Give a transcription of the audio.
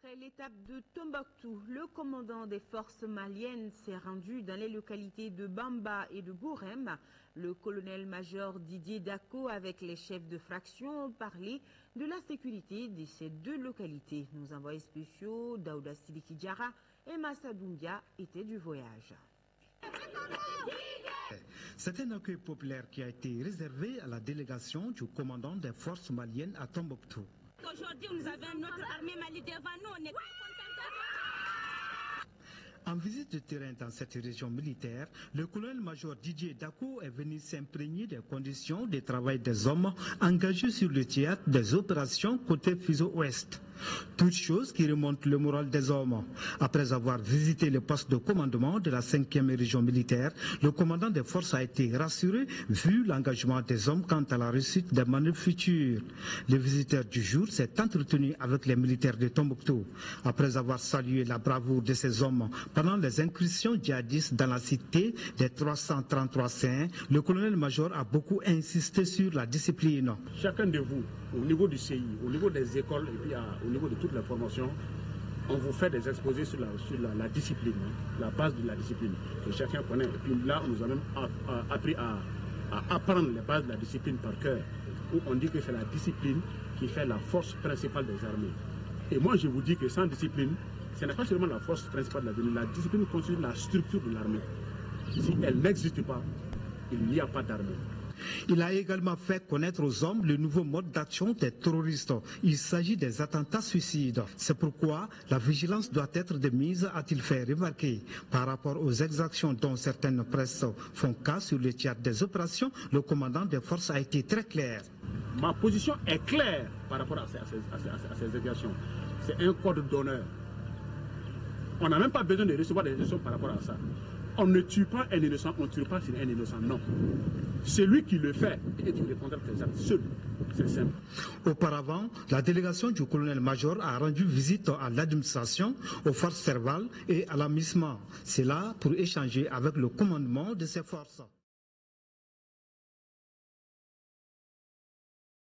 Après l'étape de Tombouctou, le commandant des forces maliennes s'est rendu dans les localités de Bamba et de Gourem. Le colonel-major Didier Dako avec les chefs de fraction ont parlé de la sécurité de ces deux localités. Nos envoyés spéciaux, Daouda Sidiki Diara et Massa Doumbia, étaient du voyage. C'est un accueil populaire qui a été réservé à la délégation du commandant des forces maliennes à Tombouctou. Aujourd'hui, nous avons notre armée Mali devant nous. On est contents. En visite de terrain dans cette région militaire, le colonel-major Didier Dako est venu s'imprégner des conditions de travail des hommes engagés sur le théâtre des opérations côté Fiso-Ouest. Toutes choses qui remontent le moral des hommes. Après avoir visité le poste de commandement de la 5e région militaire, le commandant des forces a été rassuré vu l'engagement des hommes quant à la réussite des manœuvres futures. Le visiteur du jour s'est entretenu avec les militaires de Tombouctou. Après avoir salué la bravoure de ces hommes pendant les incursions djihadistes dans la cité des 333 saints, le colonel-major a beaucoup insisté sur la discipline. Chacun de vous, au niveau du CI, au niveau des écoles et puis au niveau de toute la formation, on vous fait des exposés sur la discipline, la base de la discipline, que chacun connaît. Et puis là, nous avons appris à apprendre les bases de la discipline par cœur, où on dit que c'est la discipline qui fait la force principale des armées. Et moi, je vous dis que sans discipline, ce n'est pas seulement la force principale de l'armée, la discipline constitue la structure de l'armée. Si elle n'existe pas, il n'y a pas d'armée. Il a également fait connaître aux hommes le nouveau mode d'action des terroristes. Il s'agit des attentats suicides. C'est pourquoi la vigilance doit être de mise, a-t-il fait remarquer. Par rapport aux exactions dont certaines presses font cas sur le théâtre des opérations, le commandant des forces a été très clair. Ma position est claire par rapport à ces exactions. C'est un code d'honneur. On n'a même pas besoin de recevoir des instructions par rapport à ça. On ne tue pas un innocent, on ne tue pas sur un innocent, non. Celui qui le fait est du répondre de ses actes seul. C'est simple. Auparavant, la délégation du colonel-major a rendu visite à l'administration, aux forces servales et à la MISMA. C'est là pour échanger avec le commandement de ces forces.